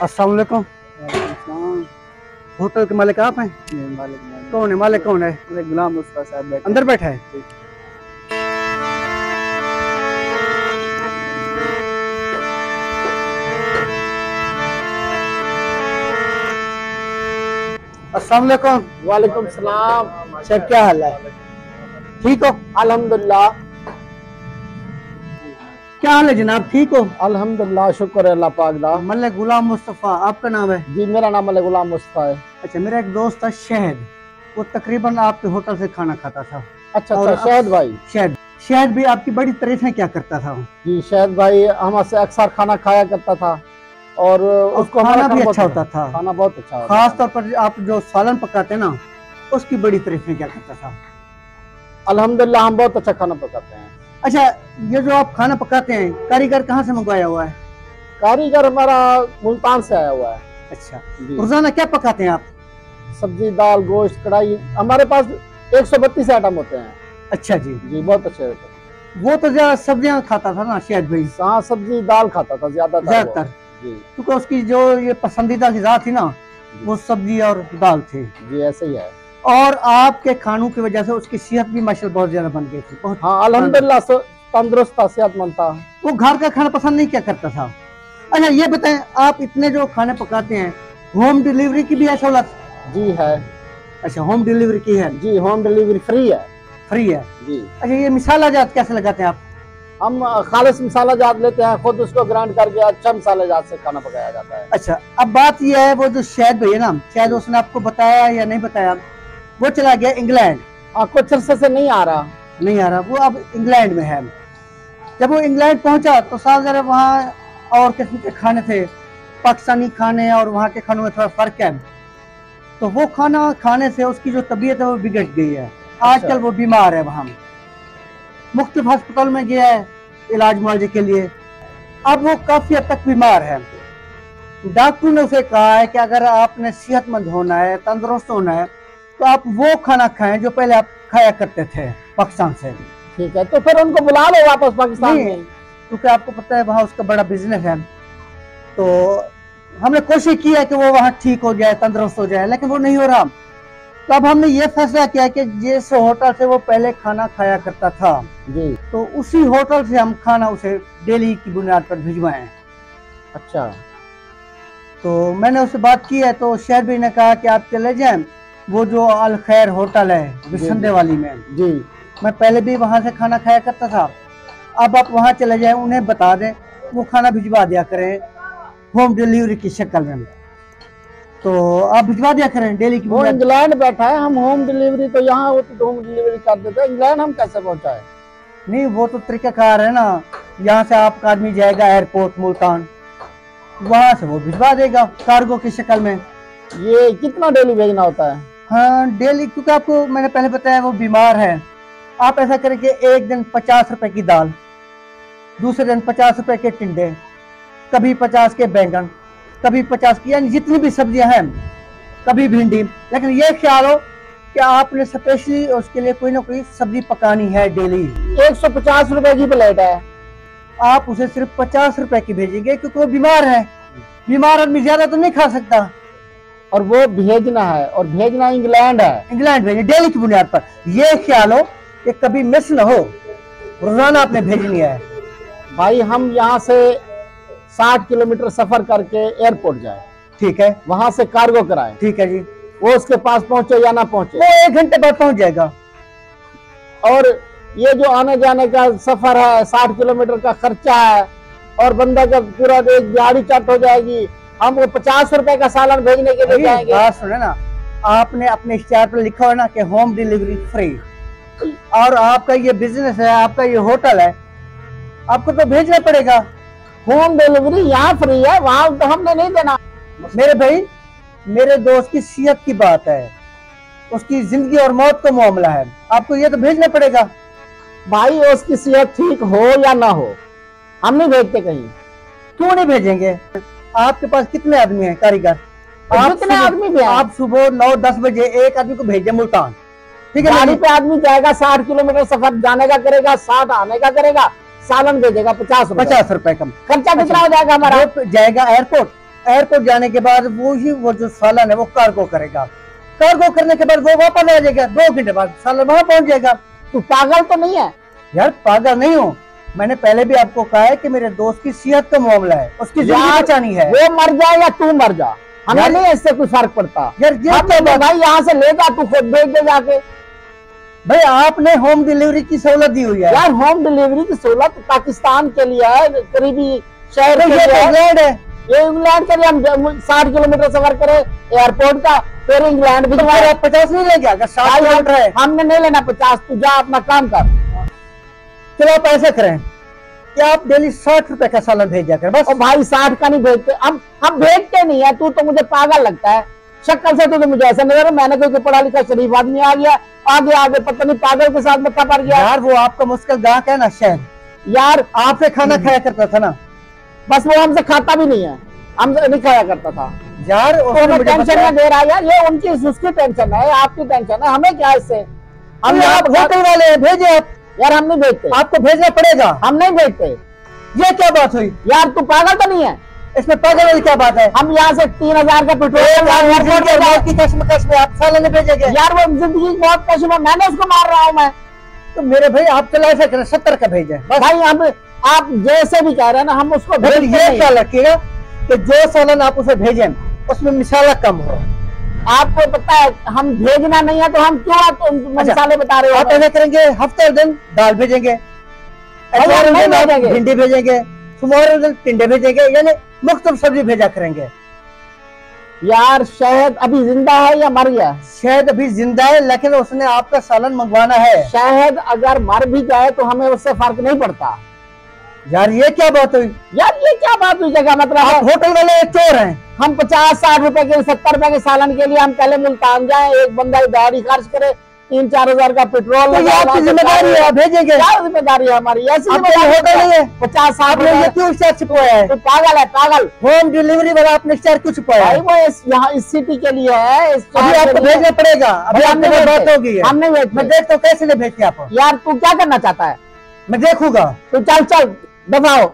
अस्सलाम वालेकुम। होटल के मालिक आप हैं? मालिक कौन है मालिक? कौन है? गुलाम मुस्तफा साहब बैठे अंदर बैठा है। अस्सलाम वालेकुम। वालेकुम सलाम। शेख क्या हाल है? ठीक हो? अल्हम्दुलिल्लाह। क्या हाल है जनाब? ठीक हो? अल्हम्दुलिल्लाह, शुक्र है अल्लाह पाक दा। मलिक गुलाम मुस्तफा आपका नाम है? जी मेरा नाम मलिक गुलाम मुस्तफा है। अच्छा, मेरा एक दोस्त था शहद, वो तकरीबन आपके होटल से खाना खाता था। अच्छा और अच्छा, शहद भाई। शहद शहद भी आपकी बड़ी तारीफें क्या करता था वो। जी शहद भाई हमसे अक्सर खाना खाया करता था और उसको खाना हमारा भी बहुत अच्छा होता था। खाना बहुत अच्छा होता खास था। तौर पर आप जो सालन पकाते ना, उसकी बड़ी तारीफें क्या करता था। अल्हम्दुलिल्लाह हम बहुत अच्छा खाना पकाते हैं। अच्छा, ये जो आप खाना पकाते हैं, कारीगर कहाँ से मंगवाया हुआ है? कारीगर हमारा मुल्तान से आया हुआ है। अच्छा, जी। रोजाना क्या पकाते हैं आप? सब्जी दाल गोश्त कढ़ाई, हमारे पास 132 आइटम होते हैं। अच्छा जी, जी बहुत अच्छे होते हैं। वो तो ज्यादा सब्जियां खाता था ना शायद भाई, हाँ सब्जी दाल खाता था ज्यादातर, जी क्योंकि उसकी जो ये पसंदीदा ग़िज़ा थी ना, वो सब्जी और दाल थी। जी ऐसे ही है। और आपके खानों की वजह से उसकी सेहत भी माशाल्लाह बहुत ज्यादा बन गई थी। बहुत हाँ अल्हम्दुलिल्लाह तंदुरुस्त था, सेहतमंद था। वो घर का खाना पसंद नहीं क्या करता था। अच्छा ये बताएं, आप इतने जो खाने पकाते हैं, होम डिलीवरी की भी है सहूलत? जी है। अच्छा, होम डिलीवरी की है? जी होम डिलीवरी फ्री है। फ्री है जी। अच्छा, ये मसाला जात कैसे लगाते हैं आप? हम खालिश मसाला जात लेते हैं, खुद उसको ग्राइंड करके अच्छा मसाला जात से खाना पकाया जाता है। अच्छा, अब बात यह है, वो जो शहद भैया ना, शायद उसने आपको बताया या नहीं बताया, वो चला गया इंग्लैंड। कुछ अरसे से नहीं आ रहा। नहीं आ रहा, वो अब इंग्लैंड में है। जब वो इंग्लैंड पहुंचा तो साल जरा वहाँ और किस्म के खाने थे, पाकिस्तानी खाने और वहाँ के खानों में थोड़ा फर्क है। तो वो खाना खाने से उसकी जो तबीयत है वो बिगड़ गई है। आजकल वो बीमार है, वहाँ मुख्तलिफ अस्पताल में गया है इलाज मुआवजे के लिए। अब वो काफी हद तक बीमार है। डॉक्टर ने उसे कहा है कि अगर आपने सेहतमंद होना है, तंदुरुस्त होना है, तो आप वो खाना खाएं जो पहले आप खाया करते थे पाकिस्तान से। ठीक है, तो फिर उनको बुला लो वापस पाकिस्तान में, क्योंकि आपको पता है वहाँ उसका बड़ा बिजनेस है। तो हमने कोशिश की है कि वो वहाँ ठीक हो जाए, तंदुरुस्त हो जाए, लेकिन वो नहीं हो रहा। तो अब हमने ये फैसला किया कि जिस होटल से वो पहले खाना खाया करता था जी, तो उसी होटल से हम खाना उसे डेली की बुनियाद पर भिजवाएं। अच्छा। तो मैंने उससे बात की है, तो शहर भी ने कहा कि आप चले जाएं, वो जो अल खैर होटल है विसंदे वाली में। जी मैं पहले भी वहाँ से खाना खाया करता था। अब आप वहाँ चले जाएं, उन्हें बता दें, वो खाना भिजवा दिया करें होम डिलीवरी की शक्ल में। तो आप भिजवा दिया करें डेली की। वो इंग्लैंड बैठा है, हम होम डिलीवरी तो यहाँ होती तो होम डिलीवरी कर देते, इंग्लैंड हम कैसे पहुँचाए? नहीं, वो तो तरीकाकार है ना, यहाँ से आपका आदमी जाएगा एयरपोर्ट मुल्तान, वहाँ से वो भिजवा देगा कार्गो की शक्ल में। ये कितना डेली भेजना होता है? हाँ डेली, क्योंकि आपको मैंने पहले बताया वो बीमार है। आप ऐसा करें कि एक दिन 50 रुपए की दाल, दूसरे दिन 50 रुपए के टिंडे, कभी 50 के बैंगन, कभी 50 की, यानी जितनी भी सब्जियां हैं, कभी भिंडी। लेकिन ये ख्याल हो कि आपने स्पेशली उसके लिए कोई ना कोई सब्जी पकानी है डेली। 150 रुपए की प्लेट है। आप उसे सिर्फ 50 रुपए की भेजेंगे, क्योंकि वो बीमार है। बीमार आदमी ज्यादा तो नहीं खा सकता। और वो भेजना है, और भेजना इंग्लैंड है। इंग्लैंड भेजिए डेली की बुनियाद पर। ये ख्याल हो कि कभी मिस ना हो, रोजाना आपने भेजनी है। भाई हम यहाँ से 60 किलोमीटर सफर करके एयरपोर्ट जाए, ठीक है, वहां से कार्गो कराए, ठीक है जी, वो उसके पास पहुंचे या ना पहुंचे, वो 1 घंटे बाद पहुंच जाएगा। और ये जो आने जाने का सफर है, 60 किलोमीटर का खर्चा है, और बंदा का पूरा एक दिहाड़ी चट हो जाएगी। हम वो 50 रुपए का सालन भेजने के लिए जाएंगे। बात सुने ना, आपने अपने इश्तिहार पर लिखा हुआ ना कि होम डिलीवरी फ्री, और आपका ये बिजनेस है, आपका ये होटल है, आपको तो भेजना पड़ेगा। होम डिलीवरी यहाँ फ्री है, वहां तो हमने नहीं देना। मेरे भाई, मेरे दोस्त की सेहत की बात है, उसकी जिंदगी और मौत का मामला है, आपको ये तो भेजना पड़ेगा। भाई उसकी सेहत ठीक हो या ना हो, हम नहीं भेजते कहीं। क्यों नहीं भेजेंगे? आपके पास कितने आदमी हैं कारीगर? कितने आदमी भी हैं? आप सुबह 9-10 बजे एक आदमी को भेजे मुल्तान, ठीक है? गाड़ी पे आदमी जाएगा, 60 किलोमीटर सफर जाने का करेगा, 60 आने का करेगा, सालन भेजेगा 50 रुपए कम। खर्चा कितना हो जाएगा हमारा? जाएगा एयरपोर्ट, एयरपोर्ट जाने के बाद वो जो सालन है वो कार्गो करेगा। कार्गो करने के बाद वो वापस आ जाएगा, 2 घंटे बाद सालन वहां पहुंच जाएगा। तू पागल तो नहीं है? यार पागल नहीं हूँ, मैंने पहले भी आपको कहा है कि मेरे दोस्त की सेहत का मामला है, उसकी जिंदगी बचानी है। वो मर जाए या तू मर जा, हमें नहीं इससे कोई फर्क पड़ता। यार ये भाई यहाँ से लेगा, तू खुद भेज दे जाके। भाई आपने होम डिलीवरी की सहूलत दी हुई है। यार होम डिलीवरी की सहूलत पाकिस्तान के लिए है, करीबी शहर के लिए इंग्लैंड है। ये इंग्लैंड के लिए हम 60 किलोमीटर सफर करें एयरपोर्ट का, फिर इंग्लैंड भी। तो आप 50 नहीं लेंगे? अगर 60 किलोमीटर है हमने नहीं लेना 50, तू जा अपना काम कर। चलो आप ऐसा करें कि आप डेली 60 रुपए का सालन भेजा करें बस। और भाई 60 का नहीं भेजते हम भेजते नहीं है। तू तो मुझे पागल लगता है, शक्ल से तो मुझे ऐसा नजर है मैंने कोई पढ़ा लिखा शरीफ आदमी आ गया, आगे आगे पता नहीं पागल के साथ मत्था पड़ गया। यार वो आपका मुश्किल गाहक है ना शहर, यार आपसे खाना खाया करता था ना। बस वो हमसे खाता भी नहीं है, हमसे नहीं खाया करता था। यार टेंशन में दे रहा है यार, ये उनकी उसकी टेंशन है, आपकी टेंशन है, हमें क्या इससे। हम आप होटल वाले हैं, भेजे आप। यार हम नहीं भेजते, आपको भेजना पड़ेगा। हम नहीं भेजते। ये क्या बात हुई? यार तू पागल तो नहीं है? इसमें पागल वाली क्या बात है? हम यहाँ से 3000 का पेट्रोल की कश्मकश में आप सालन भेजेंगे? यार वो जिंदगी बहुत कश्म है, मैंने उसको मार रहा हूँ मैं। तो मेरे भाई आप चला ऐसा करें 70 का भेजे भाई। हम आप जैसे भी कह रहे हैं ना, हम उसको ये ख्याल रखिएगा कि जो सालन आप उसे भेजें उसमें मिसाला कम हो। आपको पता है हम भेजना नहीं है तो हम क्यों आपको मसाले बता रहे हो? आप ऐसा करेंगे, हफ्ते दिन दाल भेजेंगे, भिंडी भेजेंगे, सोमवार दिन टिंडे भेजेंगे, यानी मुख्तलिफ सब्जी भेजा करेंगे। यार शहद अभी जिंदा है या मर गया? शहद अभी जिंदा है, लेकिन उसने आपका सालन मंगवाना है। शहद अगर मर भी जाए तो हमें उससे फर्क नहीं पड़ता। यार ये क्या बात हुई? यार ये क्या बात हुई? जगह मतलब आप होटल वाले चोर हैं। हम 50-60 रुपए के 70 रुपए के सालन के लिए हम पहले मुल्तान जाए, एक बंदा गाड़ी खर्च करे, 3-4 हजार का पेट्रोल। तो आपकी जिम्मेदारी है, आप भेजेंगे। क्या जिम्मेदारी है हमारी? ऐसी होटल नहीं है। 50-60 ये क्यों स्टार छिपाया है? तो पागल है पागल। होम डिलीवरी वाला आपने स्टार क्यों छिपाया है? वो यहाँ इस सिटी के लिए है, अभी आपको भेजना पड़ेगा। अभी आपने बात होगी, हमने मैं देखता हूँ कैसे नहीं भेजते आप। यार तू क्या करना चाहता है? मैं देखूंगा। तू चल दफाओ।